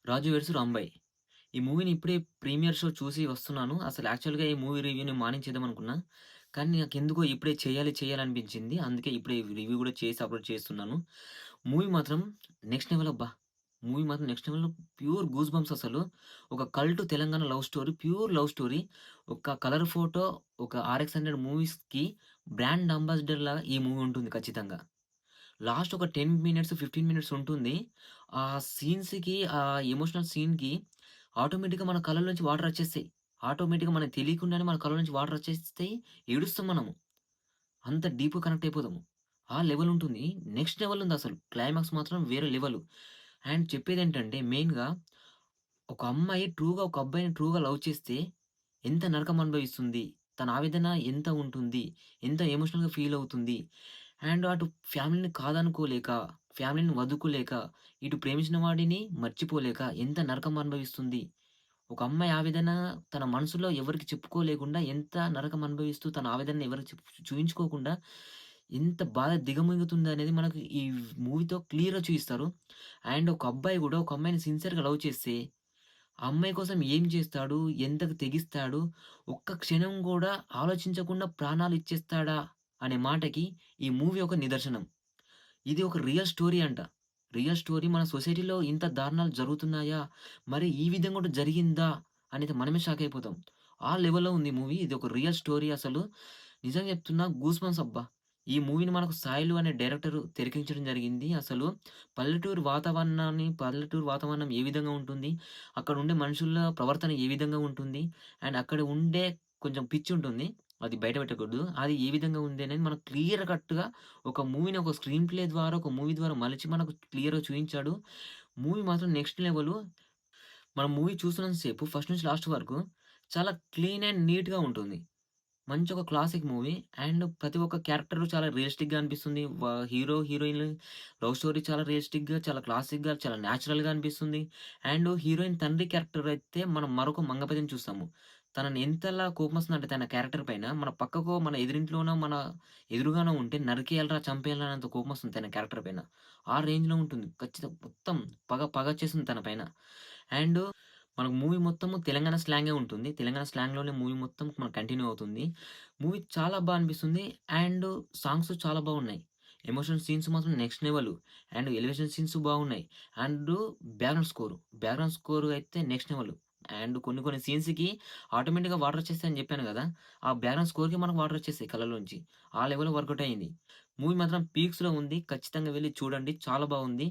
'రాజు weds Rambai.' ఈ మూవీని ఇప్పుడే ప్రీమియర్ షో చూసి వస్తున్నాను. అసలు యాక్చువల్‌గా ఈ మూవీ రివ్యూని మార్నింగ్ చేద్దామనుకున్నా. కానీ నాకెందుకో ఇప్పుడే చేయాలనిపించింది. అందుకే ఇప్పుడే రివ్యూ గూడా చేసి అప్‌లోడ్ చేస్తున్నాను. మూవీ మాత్రం నెక్స్ట్ లెవెల్ అబ్బా! మూవీ మాత్రం next level pure goose bumps అసలు. ఒక cult Telangana love story, pure love story. ఒక కలర్ ఫోటో, ఒక 'ఆర్ఎక్స్ హండ్రెడ్' మూవీస్‌కి బ్రాండ్ అంబాసిడర్‌లాగా ఈ మూవీ ఉంటుంది ఖచ్చితంగా. లాస్ట్ ఒక 10 మినిట్స్, 15 మినిట్స్ ఉంటుంది. ఆ సీన్స్‌కి, ఆ ఎమోషనల్ సీన్‌కి ఆటోమేటిక్‌గా మన కళ్ళలోంచి వాటర్ వచ్చేస్తాయి. ఆటోమేటిక్‌గా మనకు తెలియకుండానే మన కళ్ళ నుంచి వాటర్ వచ్చేస్తాయి. ఏడుస్తాం మనము. అంత డీప్‌గా కనెక్ట్ అయిపోతాము. ఆ లెవెల్ ఉంటుంది. Next level ఉందసలు. క్లైమాక్స్ మాత్రం వేరే లెవెలు. అండ్ చెప్పేదేంటంటే మెయిన్‌గా ఒక అమ్మాయి ఒక అబ్బాయిని ట్రూగా లవ్ చేస్తే ఎంత నరకం అనుభవిస్తుంది? తన ఆవేదన ఎంత ఉంటుంది? ఎంత ఎమోషనల్‌గా ఫీల్ అవుతుంది? అండ్ అటు ఫ్యామిలీని కాదనుకోలేక, ఫ్యామిలీని వదుకోలేక, ఇటు ప్రేమించిన వాడిని మర్చిపోలేక ఎంత నరకం అనుభవిస్తుంది? ఒక అమ్మాయి ఆవేదన తన మనసులో ఎవరికీ చెప్పుకోలేకుండా ఎంత నరకం అనుభవిస్తూ తన ఆవేదనని ఎవరికీ చూయించుకోకుండా ఎంత బాధ దిగమింగుతుందనేది మనకు ఈ మూవీతో క్లియర్‌గా చూయిస్తారు. అండ్ ఒక అబ్బాయి గూడా ఒక అమ్మాయిని సిన్సియర్‌గా లవ్ చేస్తే ఆ అమ్మాయి కోసం ఏం చేస్తాడు? ఎంతకు తెగిస్తాడు? ఒక్క క్షణం గూడా ఆలోచించకుండా ప్రాణాలు ఇచ్చేస్తాడా? అనే మాటకి ఈ మూవీ ఒక నిదర్శనం. ఇది ఒక రియల్ స్టోరీ అంట. రియల్ స్టోరీ మన సొసైటీలో ఇంత దారుణాలు జరుగుతున్నాయా? మరి ఈ విధంగా కూడా జరిగిందా? అనేది మనమే షాక్ అయిపోతాం. ఆ లెవెల్‌లో ఉంది మూవీ. ఇది ఒక రియల్ స్టోరీ అసలు. నిజంగా చెప్తున్నా గూస్ బంప్స్ అబ్బా! ఈ మూవీని మనకు 'సాయిలు' అనే డైరెక్టర్ తెరకెక్కించడం జరిగింది. అసలు పల్లెటూరు వాతావరణం ఏ విధంగా ఉంటుంది? అక్కడ ఉండే మనుషుల ప్రవర్తన ఏ విధంగా ఉంటుంది? అండ్ అక్కడ ఉండే కొంచెం పిచ్చి ఉంటుంది. అది బయట పెట్టకూడదు. అది ఏ విధంగా ఉంది అనేది మనకు క్లియర్ కట్‌గా ఒక మూవీని ఒక స్క్రీన్ ప్లే ద్వారా, ఒక మూవీ ద్వారా మలిచి మనకు క్లియర్‌గా చూయించాడు. మూవీ మాత్రం నెక్స్ట్ లెవెలు. మనం మూవీ చూస్తున్నంత సేపు ఫస్ట్ నుంచి లాస్ట్ వరకు చాలా క్లీన్ అండ్ నీట్‌గా ఉంటుంది. మంచి ఒక క్లాసిక్ మూవీ. అండ్ ప్రతి ఒక్క క్యారెక్టర్ చాలా రియలిస్టిక్‌గా అనిపిస్తుంది. హీరో, హీరోయిన్ లవ్ స్టోరీ చాలా రియలిస్టిక్‌గా, చాలా క్లాసిక్‌గా, చాలా న్యాచురల్‌గా అనిపిస్తుంది. అండ్ హీరోయిన్ తండ్రి క్యారెక్టర్ అయితే మనం మరొక మంగపతిని చూస్తాము. తనని ఎంతలా కోపమొస్తుందంటే తన క్యారెక్టర్ పైన మన పక్కకో, మన ఎదురింట్లోనో, మన ఎదురుగానో ఉంటే నరికేయాలిరా, చంపేయాలిరా అన్నంత కోపమొస్తుంది తన క్యారెక్టర్ పైన. ఆ రేంజ్‌లో ఉంటుంది. మొత్తం పగొచ్చేస్తుంది తన పైన. అండ్ మనకు మూవీ మొత్తము తెలంగాణ స్లాంగే ఉంటుంది. తెలంగాణ స్లాంగ్‌లోనే మూవీ మొత్తం మనకు కంటిన్యూ అవుతుంది. మూవీ చాలా అనిపిస్తుంది. అండ్ సాంగ్స్ చాలా బాగున్నాయి. ఎమోషనల్ సీన్స్ మాత్రం next level. And elevation scenes బాగున్నాయి. అండ్ బ్యాక్‌గ్రౌండ్ స్కోర్ అయితే నెక్స్ట్ లెవెలు. అండ్ కొన్ని సీన్స్‌కి ఆటోమేటిక్‌గా వాటర్ వచ్చేస్తాయని చెప్పాను గదా! ఆ బ్యాక్‌గ్రౌండ్ స్కోర్‌కి మనకు వాటర్ వచ్చేసాయి కళ్ళలోంచి. ఆ లెవెల్‌లో వర్కౌట్ అయింది. మూవీ మాత్రం పీక్స్‌లో ఉంది. ఖచ్చితంగా వెళ్లి చూడండి. చాలా బాగుంది.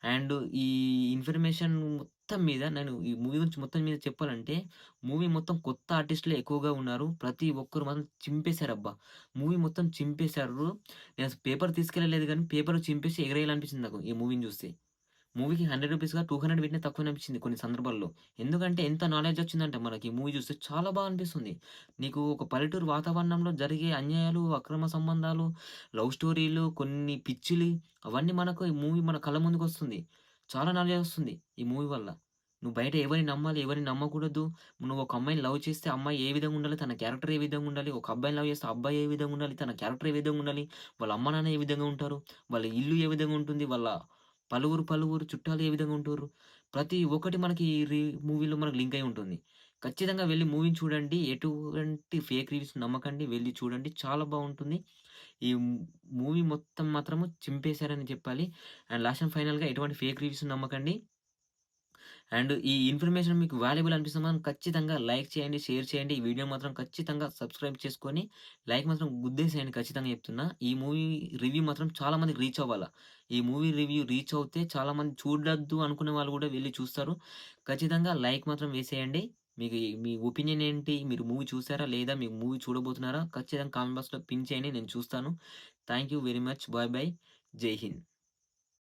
అండ్ ఈ ఇన్ఫర్మేషన్ మొత్తం మీద నేను ఈ మూవీ గురించి మొత్తం మీద చెప్పాలంటే, మూవీ మొత్తం కొత్త ఆర్టిస్టులే ఎక్కువగా ఉన్నారు. ప్రతి ఒక్కరు మాత్రం చింపేశారబ్బా! మూవీ మొత్తం చింపేశారు. నేనసలు పేపర్ తీసుకెళ్ళలేదు గానీ, పేపర్ చింపేసి ఎగరేయాలనిపించింది నాకు ఈ మూవీని చూస్తే. మూవీకి రూ. 100 200 పెట్టినా తక్కువనే అనిపించింది కొన్ని సందర్భాల్లో. ఎందుకంటే ఎంత నాలెడ్జ్ వచ్చిందంటే మనకి ఈ మూవీ చూస్తే చాలా అనిపిస్తుంది. నీకు ఒక పల్లెటూరు వాతావరణంలో జరిగే అన్యాయాలు, అక్రమ సంబంధాలు, లవ్ స్టోరీలు, కొన్ని పిచ్చిలు అవన్నీ మనకు ఈ మూవీ మన కళ్ళ ముందుకొస్తుంది. చాలా నాలెడ్జ్ వస్తుంది ఈ మూవీ వల్ల. నువ్వు బయట ఎవరిని నమ్మాలి, ఎవరిని నమ్మకూడదు. నువ్వు ఒక అమ్మాయిని లవ్ చేస్తే ఆ అమ్మాయి ఏ విధంగా ఉండాలి, తన క్యారెక్టర్ ఏ విధంగా ఉండాలి. ఒక అబ్బాయిని లవ్ చేస్తే ఆ అబ్బాయి ఏ విధంగా ఉండాలి, తన క్యారెక్టర్ ఏ విధంగా ఉండాలి. వాళ్ళ అమ్మ, నాన్న ఏ విధంగా ఉంటారు. వాళ్ళ ఇల్లు ఏ విధంగా ఉంటుంది. వాళ్ళ పలువురు చుట్టాలు ఏ విధంగా ఉంటుర్రు. ప్రతి ఒక్కటి మనకి ఈ మూవీలో మనకు లింక్ అయి ఉంటుంది. ఖచ్చితంగా వెళ్లి మూవీని చూడండి. ఎటువంటి ఫేక్ రివ్యూస్ నమ్మకండి. వెళ్లి చూడండి. చాలా బావుంటుంది. ఈ మూవీ మొత్తం మాత్రము చింపేశారని చెప్పాలి. అండ్ లాస్ట్ అండ్ ఫైనల్‌గా ఎటువంటి ఫేక్ రివ్యూస్ నమ్మకండి. అండ్ ఈ ఇన్ఫర్మేషన్ మీకు వాల్యుబుల్ అనిపిస్తే మాత్రం ఖచ్చితంగా లైక్ చేయండి, షేర్ చేయండి. ఈ వీడియో మాత్రం ఖచ్చితంగా సబ్స్క్రైబ్ చేసుకొని లైక్ మాత్రం గుద్దేసేయండి ఖచ్చితంగా చెప్తున్నా. ఈ మూవీ రివ్యూ మాత్రం చాలా మందికి రీచ్ అవ్వాల. ఈ మూవీ రివ్యూ రీచ్ అవుతే చాలా మంది చూడొద్దు అనుకునే వాళ్ళు కూడా వెళ్లి చూస్తారు. ఖచ్చితంగా లైక్ మాత్రం వేసేయండి. మీ ఒపీనియన్ ఏంటి? మీరు మూవీ చూసారా? లేదా మీరు మూవీ చూడబోతున్నారా? ఖచ్చితంగా కామెంట్ బాక్స్‌లో పిన్ చేయండి. నేను చూస్తాను. Thank you very much. Bye bye. జై హింద్.